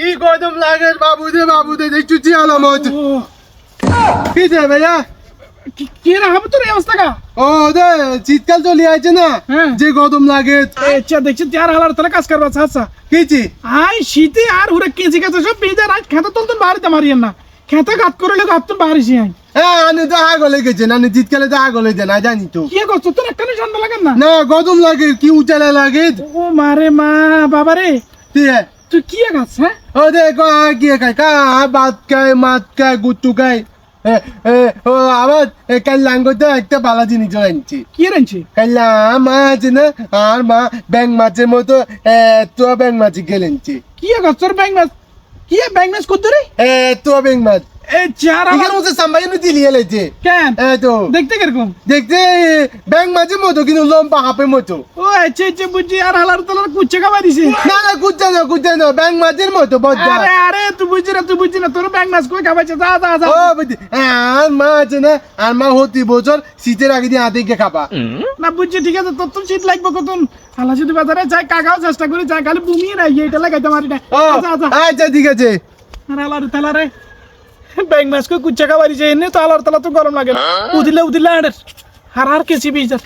কি গরম লাগে বাবু দে দেখছু জি আলামত কি দে ভাইয়া কি রে হবে তোর এই অবস্থা কা ও দে শীতকাল চলে আইছে না হ্যাঁ। যে গরম লাগে আচ্ছা দেখছি তার হালার তাহলে কাজ করবা আচ্ছা কিছি আই শীতে আর হুরে কেজি কাছে সব বেজার আজ খেতে তুলতুন বাড়িতে মারিয়েন না খেতে ঘাত করে লোক হাততুন বাড়িছি আই হ্যাঁ আমি তো আগলে গেছে না শীতকালে তো আগলে যায় না জানি তো কি করছ তোর একটা ঠান্ডা লাগে না না গরম লাগে কি উচালা লাগে ও মারে মা বাবা রে কি তুই কি গাছ হ্যাঁ ও দেখো কি খাই কা ভাত খায় মাছ খায় গুট্টু খায় ও আবার কাল লাঙ্গো তো একটা ভালো জিনিস আনছি কি রানছি কাল্লা মাছ না আর মা ব্যাং মাছের মতো তো ব্যাং মাছ গেলেনছি কি গাছ তোর ব্যাং মাছ কি ব্যাং মাছ কত রে তো ব্যাং মাছ এই চার এখানে মতো সাম্বাইনো দিলি এলেছে কেন তো দেখতে কিরকম দেখতে ব্যাং মাছের মতো কিন্তু লম্বা হাফের মতো ও আচ্ছা বুঝছি আর হালার তালার কুচ্ছে খাবার দিছে না কুচ্চা না ব্যাং মাছের মতো বজ্জা আরে তুই বুঝছি না তোর ব্যাং মাছ কই খাবাইছে যা ও বুঝছি আর মা আছে না আর মা হতি বছর শীতের আগে দিয়ে হাতে গিয়ে খাবা না বুঝছি ঠিক আছে তোর তো শীত লাগবে কতন হালা যদি বাজারে যাই কাকাও চেষ্টা করি যাই খালি বুমিয়ে নাই এটা লাগাইতে মারি না আচ্ছা ঠিক আছে আর হালার তালারে ব্যাং মাছ কই কুচ্চা খাবার দিছে এনে তো হালার তালা তো গরম লাগে উদিলে আর কেসি বিজার